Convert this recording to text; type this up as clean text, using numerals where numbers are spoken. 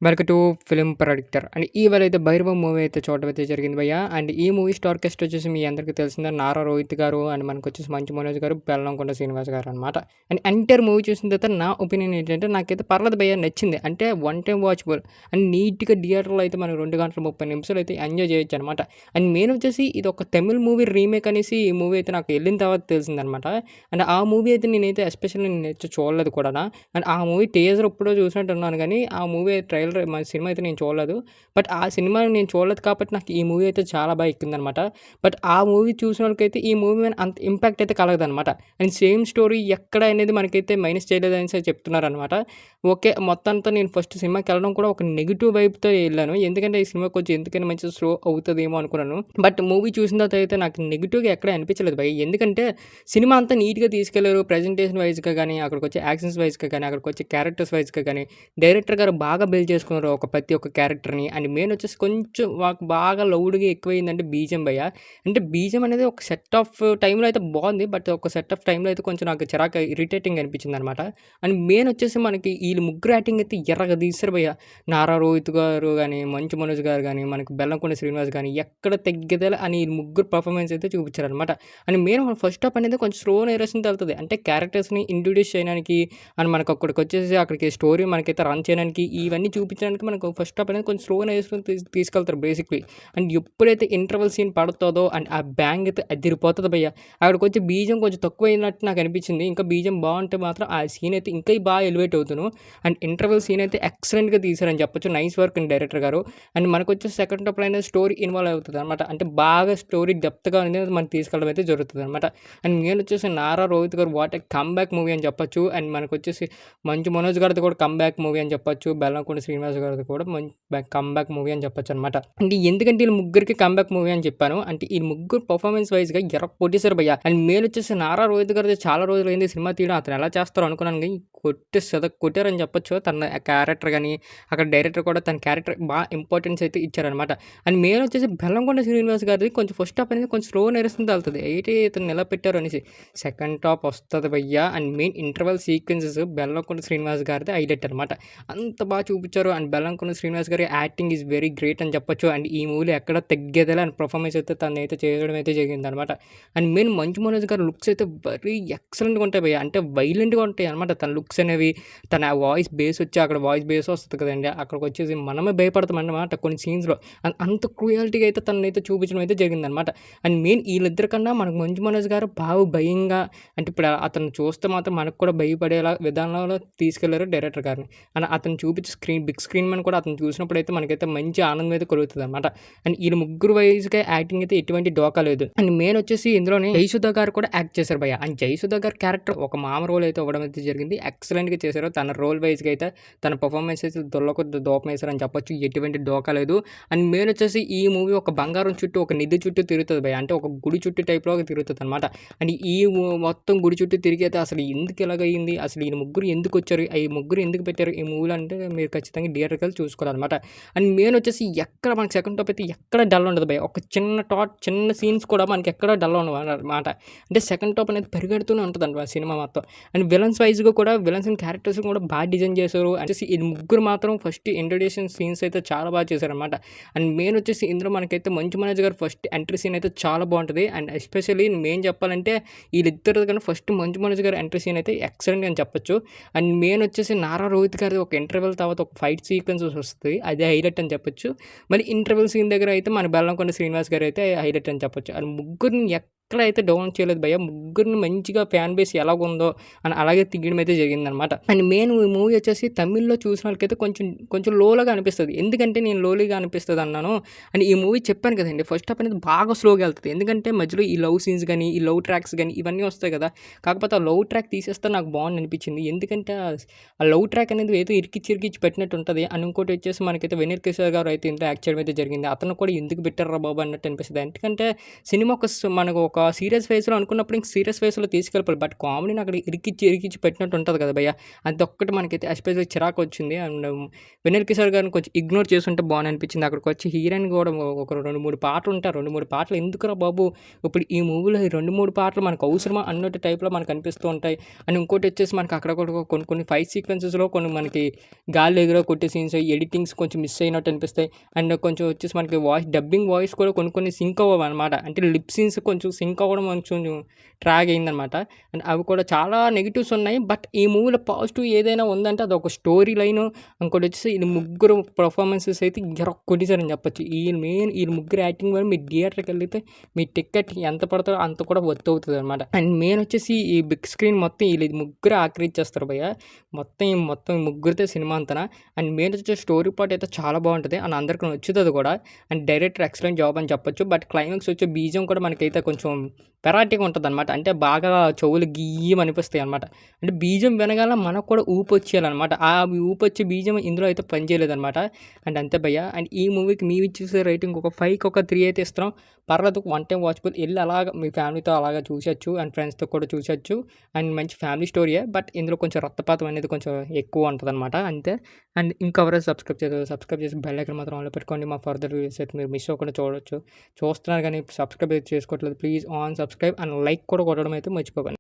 Welcome to film predictor and ఇవాళైతే Bhairava movie అయితే చూడడం అయితే జరిగింది భయ్య. అండ్ ఈ మూవీ స్టార్ కాస్ట్ వచ్చేసి మీ అందరికీ తెలిసిందే నారా రోహిత్ గారు అండ్ మనకు వచ్చేసి మంచు మనోజ్ గారు, బెల్లంకొండ శ్రీనివాస్ గారు అనమాట. అండ్ ఎంటైర్ మూవీ చూసిన తర్వాత నా ఒపీనియన్ ఏంటంటే నాకైతే పర్లేదు భయ్య, నచ్చింది. అంటే వన్ టైం వాచబుల్ అండ్ నీట్గా థియేటర్లో అయితే మనం 2 గంటల 30 నిమిషాలు అయితే ఎంజాయ్ చేయొచ్చు అనమాట. అండ్ మెయిన్ వచ్చేసి ఇది ఒక తమిళ్ మూవీ రీమేక్ అనేసి ఈ మూవీ అయితే నాకు వెళ్ళిన తర్వాత తెలిసిందనమాట. అండ్ ఆ మూవీ అయితే నేనైతే ఎస్పెషల్లీ నేనైతే చూడలేదు కూడా. అండ్ ఆ మూవీ టీజర్ ఎప్పుడో చూసినట్టున్నాను కానీ ఆ మూవీ ట్రైలర్ మన సినిమా అయితే నేను చూడలేదు. బట్ ఆ సినిమా నేను చూడలేదు కాబట్టి నాకు ఈ మూవీ అయితే చాలా బాగా ఎక్కిందనమాట. బట్ ఆ మూవీ చూసిన వాళ్ళకైతే ఈ మూవీ మీద అంత ఇంపాక్ట్ అయితే కలగదనమాట. అండ్ సేమ్ స్టోరీ ఎక్కడ అనేది మనకైతే మైనస్ చేయలేదు అనేసి చెప్తున్నారనమాట. ఓకే, మొత్తంతో నేను ఫస్ట్ సినిమాకి వెళ్ళడం కూడా ఒక నెగిటివ్ వైబ్తో వెళ్ళాను. ఎందుకంటే ఈ సినిమా కొంచెం ఎందుకని మంచి స్లో అవుతుందేమో అనుకున్నాను. బట్ మూవీ చూసిన తర్వాత అయితే నాకు నెగిటివ్గా ఎక్కడ అనిపించలేదు భయ్. ఎందుకంటే సినిమా అంతా నీట్గా తీసుకెళ్లారు. ప్రజెంటేషన్ వైజ్గా కానీ, అక్కడికి వచ్చే యాక్షన్స్ వైజ్గా కానీ, అక్కడికి వచ్చే క్యారెక్టర్స్ వైజ్గా కానీ డైరెక్టర్ గారు బాగా బిల్డ్ చేసుకున్నారు ప్రతి ఒక్క క్యారెక్టర్ని. అండ్ మెయిన్ వచ్చేసి కొంచెం మాకు బాగా లౌడ్గా ఎక్కువైందంటే బీజం భయ్య. అంటే బీజం అనేది ఒక సెట్ ఆఫ్ టైంలో అయితే బాగుంది. బట్ ఒక సెట్ ఆఫ్ టైంలో అయితే కొంచెం నాకు చిరాకు ఇరిటేటింగ్ అనిపించింది అనమాట. అండ్ మెయిన్ వచ్చేసి మనకి వీళ్ళు ముగ్గురు యాక్టింగ్ అయితే ఎర్రగా తీస్తారు భయ్య. నారా రోహిత్ గారు కానీ, మంచు మనోజ్ గారు కానీ, మనకి బెల్లంకొండ శ్రీనివాస్ కానీ ఎక్కడ తగ్గేదేలా అని ఈ ముగ్గురు పర్ఫార్మెన్స్ అయితే చూపించారనమాట. అండ్ మెయిన్ ఫస్ట్ హాఫ్ అనేది కొంచెం స్లో నేరేషన్ వెళ్తుంది. అంటే క్యారెక్టర్స్ని ఇంట్రొడ్యూస్ చేయడానికి అండ్ మనకు అక్కడికి వచ్చేసి అక్కడికి స్టోరీ మనకైతే రన్ చేయడానికి ఇవన్నీ చూపించడానికి మనకు ఫస్ట్ హాఫ్ అనేది కొంచెం స్లో నేరేషన్ తీసుకెళ్తారు బేసిక్లీ. అండ్ ఎప్పుడైతే ఇంటర్వల్ సీన్ పడుతుందో అండ్ ఆ బ్యాంగ్ అయితే అదిరిపోతుంది భయ్య. అక్కడికి వచ్చి బీజం కొంచెం తక్కువ అయినట్టు నాకు అనిపించింది. ఇంకా బీజం బాగుంటే మాత్రం ఆ సీన్ అయితే ఇంకా బాగా ఎలివేట్ అవుతాను. అండ్ ఇంటర్వల్ సీన్ అయితే ఎక్సలెంట్గా తీశారని చెప్పొచ్చు. నైస్ వర్క్ అండ్ డైరెక్టర్ గారు. అండ్ మనకు వచ్చే సెకండ్ హాఫ్లో అనేది స్టోరీ ఇన్వాల్వ్ అవుతుంది అనమాట. అంటే బాగా స్టోరీ డెప్త్గా అనేది మనం తీసుకెళ్ళడం అయితే జరుగుతుంది అనమాట. అండ్ నేను వచ్చేసి నారా రోహిత్ గారు వాట్ ఏ కమ్బ్యాక్ మూవీ అని చెప్పొచ్చు. అండ్ మనకు వచ్చేసి మంచు మనోజ్ గారిది కూడా కమ్బ్యాక్ మూవీ అని చెప్పొచ్చు. బెల్లంకొండ శ్రీనివాస్ గారిది కూడా కమ్బ్యాక్ మూవీ అని చెప్పొచ్చు అనమాట. అంటే ఎందుకంటే వీళ్ళు ముగ్గురికి కమ్బ్యాక్ మూవీ అని చెప్పాను. అంటే ఈ ముగ్గురు పర్ఫార్మెన్స్ వైజ్గా ఎర్ర కొట్టేశారు భయ్య. అండ్ మేలు వచ్చేసి నారా రోహిత్ గారిది చాలా రోజులు అయింది సినిమా తీయడం. అతను ఎలా చేస్తారో అనుకున్నాను కానీ కొట్టారని చెప్పొచ్చు. తన క్యారెక్టర్ కానీ అక్కడ డైరెక్టర్ కూడా తన క్యారెక్టర్ బాగా ఇంపార్టెన్స్ అయితే ఇచ్చారనమాట. అండ్ మెయిన్ వచ్చేసి బెల్లంకొండ శ్రీనివాస్ గారిది కొంచెం ఫస్ట్ హాఫ్ అనేది కొంచెం స్లో నేరేస్తుంది వెళ్తుంది. అయితే ఇతను ఎలా పెట్టారు అనేసి సెకండ్ హాఫ్ వస్తుంది భయ్య. And main interval sequences Bellamkonda Srinivas గారిది హైలైట్ అనమాట. అంత బాగా చూపించారు. అండ్ బెల్లంకొండ శ్రీనివాస్ గారి యాక్టింగ్ ఈజ్ వెరీ గ్రేట్ అని చెప్పొచ్చు. అండ్ ఈ మూవీలో ఎక్కడ తగ్గేదేలా అండ్ పర్ఫార్మెన్స్ అయితే తను అయితే చేయడం అయితే జరిగింది అనమాట. అండ్ మెయిన్ మంచు మనోజ్ గారి లుక్స్ అయితే వెరీ ఎక్సలెంట్గా ఉంటాయి భయ్య. అంటే వైలెంట్గా ఉంటాయి అనమాట తన లుక్స్ అనేవి. తన వాయిస్ బేస్ వచ్చి అక్కడ వాయిస్ బేస్ వస్తుంది కదండి, అక్కడికి వచ్చేసి మనమే భయపడతాం అన్నమాట కొన్ని సీన్స్లో. అంత క్రూయాలిటీగా అయితే తనని అయితే చూపించడం అయితే జరిగిందనమాట. అండ్ మెయిన్ వీళ్ళిద్దరి కన్నా మనకు మంచు మనోజ్ గారు బాగా భయంగా, అంటే ఇప్పుడు అతను చూస్తే మాత్రం మనకు కూడా భయపడేలా విధానంలో తీసుకెళ్లారు డైరెక్టర్ గారిని. అండ్ అతను చూపించే బిగ్ స్క్రీన్ మీద కూడా అతను చూసినప్పుడు అయితే మనకైతే మంచి ఆనందం అయితే కలుగుతుంది అనమాట. అండ్ వీళ్ళు ముగ్గురు వైజ్గా యాక్టింగ్ అయితే ఎటువంటి డోకా లేదు. అండ్ మెయిన్ వచ్చేసి ఇందులోనే జయసుధ గారు కూడా యాక్ట్ చేశారు భయ్య. అండ్ జయసుధ గారి క్యారెక్టర్ ఒక మామ రోల్ అయితే ఇవ్వడం అయితే జరిగింది. ఎక్సలెంట్గా చేశారు. తన రోల్ వైజ్గా అయితే తన పర్ఫార్మెన్స్ అయితే దొల్లకు దోపం వేశారని చెప్పొచ్చు. ఎటువంటి డోకా లేదు. అండ్ మెయిన్ వచ్చేసి ఈ మూవీ ఒక బంగారం చుట్టూ ఒక నిధి చుట్టూ తిరుగుతుంది భయ్య. అంటే ఒక గుడి చుట్టూ టైప్లో తిరుగుతుంది అనమాట. అండ్ ఈ మొత్తం గుడి చుట్టూ తిరిగితే అసలు ఎందుకు ఎలాగైంది, అసలు ఈ ముగ్గురు ఎందుకు వచ్చారు, ఈ ముగ్గురు ఎందుకు పెట్టారు ఈ మూవీలో అంటే మీరు ఖచ్చితంగా థియేటర్కి చూసుకోవాలన్నమాట. అండ్ మెయిన్ వచ్చేసి ఎక్కడ మనకి సెకండ్ టాప్ అయితే ఎక్కడ డల్ ఉండదు భయ్య. ఒక చిన్న సీన్స్ కూడా మనకి ఎక్కడ డల్ ఉండవు అనమాట. అంటే సెకండ్ టాప్ అనేది పరిగెడుతూనే ఉంటుంది అనమాట సినిమా మొత్తం. అండ్ విలన్స్ వైజ్గా కూడా విలన్స్ అండ్ క్యారెక్టర్స్ కూడా బాగా డిజైన్ చేశారు. అంటే ఈ ముగ్గురు మాత్రం ఫస్ట్ ఇంట్రొడక్షన్ సీన్స్ అయితే చాలా బాగా చేశారనమాట. అండ్ మెయిన్ వచ్చేసి ఇందులో మనకైతే మంచు మనోజ్ గారు ఫస్ట్ ఎంట్రీ సీన్ అయితే చాలా బాగుంటుంది. అండ్ ఎస్పెషల్లీ మెయిన్ చెప్పాలంటే వీళ్ళిద్దరు కానీ ఫస్ట్ మంచు మనోజ్ గారు ఎంట్రీ సీన్ అయితే ఎక్సలెంట్ అని చెప్పొచ్చు. అండ్ మెయిన్ వచ్చేసి నారా రోహిత్ గారి ఒక ఇంటర్వెల్ తర్వాత ఒక ఫైట్ సీక్వెన్స్ వస్తుంది, అదే హైలైట్ అని చెప్పొచ్చు. మళ్ళీ ఇంటర్వెల్ సీన్ దగ్గర అయితే మన బెల్లంకొండ శ్రీనివాస్ గారు అయితే హైలైట్ అని చెప్పొచ్చు. అండ్ ముగ్గురిని ఎక్కడ అయితే డౌన్ చేయలేదు భయ్య. ముగ్గురిని మంచిగా ఫ్యాన్ బేస్ ఎలాగుందో అని అలాగే తీయడం అయితే జరిగిందనమాట. అండ్ మెయిన్ ఈ మూవీ వచ్చేసి తమిళ్లో చూసిన వాళ్ళకైతే కొంచెం లోలాగా అనిపిస్తుంది. ఎందుకంటే నేను లోలీగా అనిపిస్తుంది అన్నాను. అండ్ ఈ మూవీ చెప్పాను కదండి, ఫస్ట్ హాఫ్ అనేది బాగా స్లోగా వెళ్తుంది. ఎందుకంటే మధ్యలో ఈ లవ్ సీన్స్ కానీ ఈ లవ్ ట్రాక్స్ కానీ ఇవన్నీ వస్తాయి కదా. కాకపోతే ఆ లవ్ ట్రాక్ తీసేస్తే నాకు బాగుంది అనిపించింది. ఎందుకంటే ఆ లవ్ ట్రాక్ అనేది ఏదో ఇరికిచ్చి పెట్టినట్టు ఉంటుంది. అండ్ ఇంకోటి వచ్చేసి మనకైతే వెనీర్ కిషోర్ గారు అయితే ఇంట్లో యాక్ట్ చేయడం అయితే జరిగింది. అతను కూడా ఎందుకు పెట్టారా బాబు అన్నట్టు అనిపిస్తుంది. ఎందుకంటే సినిమా మనకు ఒక సీరియస్ ఫేస్‌లో అనుకున్నప్పుడు ఇంక సీరియస్ ఫేస్‌లో తీసుకెళ్ళిపోవాలి. బట్ కామెడీని అక్కడ ఇరికిచ్చి పెట్టినట్టు ఉంటది కదా భయ్య! అదొక్కటి మనకైతే ఎస్పెషల్లీ చిరాకొచ్చింది. అండ్ వెన్నెల కిషోర్ గారిని కొంచెం ఇగ్నోర్ చేసుంటే బావుననిపించింది. అక్కడికొచ్చి హీరోయిన్ కూడా ఒక 2, 3 పాటలుంటే, ఆ 2, 3 పాటలు ఎందుకురా బాబు! ఇప్పుడు ఈ మూవీలో ఈ 2, 3 పాటలు మనకు అవసరమా అన్నట్టు టైప్‌లో మనకు అనిపిస్తూ ఉంటాయి. అండ్ ఇంకోటొచ్చేసి మనకు అక్కడక్కడ కొన్ని ఫైట్ సీక్వెన్సెస్‌లో కొన్ని మనకి గాల్లో ఎగిరే కొట్టే సీన్స్, ఎడిటింగ్స్ కొంచెం మిస్ అయినట్టు అనిపిస్తాయి. అండ్ కొంచెం వచ్చేసి మనకి డబ్బింగ్ వాయిస్ కూడా కొన్ని సింక్ అవ్వవనమాట. అంటే లిప్ సీన్స్ కొంచెం సింక్ అవ్వడం కొంచెం ట్రాగ్ అయిందనమాట. అండ్ అవి కూడా చాలా నెగెటివ్స్ ఉన్నాయి. బట్ ఈ మూవీలో పాజిటివ్ ఏదైనా ఉందంటే అదొక స్టోరీ లైను, ఇంకోటొచ్చేసి ఈళ్ళు ముగ్గురు పెర్ఫార్మన్సెస్ అయితే కొట్టేసారని చెప్పొచ్చు. ఈళ్ళు ముగ్గురు యాక్టింగ్ వల్ల మీరు థియేటర్‌కెళ్ళితే మీ టికెట్ ఎంత పడతదో అంత కూడా వర్త్ అవుతదనమాట. అండ్ మెయిన్ వచ్చేసి ఈ బిగ్ స్క్రీన్ మొత్తం ఈళ్ళు ముగ్గురే ఆక్రమించేస్తారు భయ్య. మొత్తం ముగ్గురితో సినిమా అంతనా. అండ్ మెయిన్ వచ్చే స్టోరీ పార్ట్ అయితే చాలా బావుంటది. అండ్ అందరికి నచ్చుతది కూడా. అండ్ డైరెక్టర్ ఎక్సలెంట్ జాబ్ అని చెప్పొచ్చు. బట్ క్లైమాక్స్ వచ్చే బీజం కూడా మనకైతే కొంచెం వెరైటీగా ఉంటదనమాట. అంటే బాగా చెవులు గియ్యమనిపిస్తాయనమాట. అంటే బీజం వినగాల మనకు కూడా ఊపొచ్చేయాలనమాట. ఆ ఊపొచ్చే బీజం ఇందులో అయితే పని చేయలేదనమాట. అండ్ అంతే భయ్య. అండ్ ఈ మూవీకి మేమిచ్చేసే రేటింగ్ ఒక 5కి ఒక 3 అయితే ఇస్తున్నాం. పర్లేదు వన్ టైమ్ వాచబుల్. ఎళ్లి అలాగా మీ ఫ్యామిలీతో అలాగా చూసొచ్చు. అండ్ ఫ్రెండ్స్‌తో కూడా చూసొచ్చు. అండ్ మంచి ఫ్యామిలీ స్టోరీయే. బట్ ఇందులో కొంచెం రక్తపాతం అనేది కొంచెం ఎక్కువ ఉంటదనమాట అంతే. అండ్ ఇంకెవరైతే సబ్స్క్రైబ్ చేసి బెల్ ఐకాన్ మాత్రం ఆన్‌లో పెట్టుకోండి. మా ఫర్దర్ వీడియోస్ అయితే మీరు మిస్ అవ్వకుండా చూడొచ్చు. చూస్తున్నారు కానీ సబ్స్క్రైబ్ అయితే చేసుకోవట్లేదు. ప్లీజ్ సబ్స్క్రైబ్ అండ్ లైక్ కూడా కొట్టడం అయితే మర్చిపోకండి.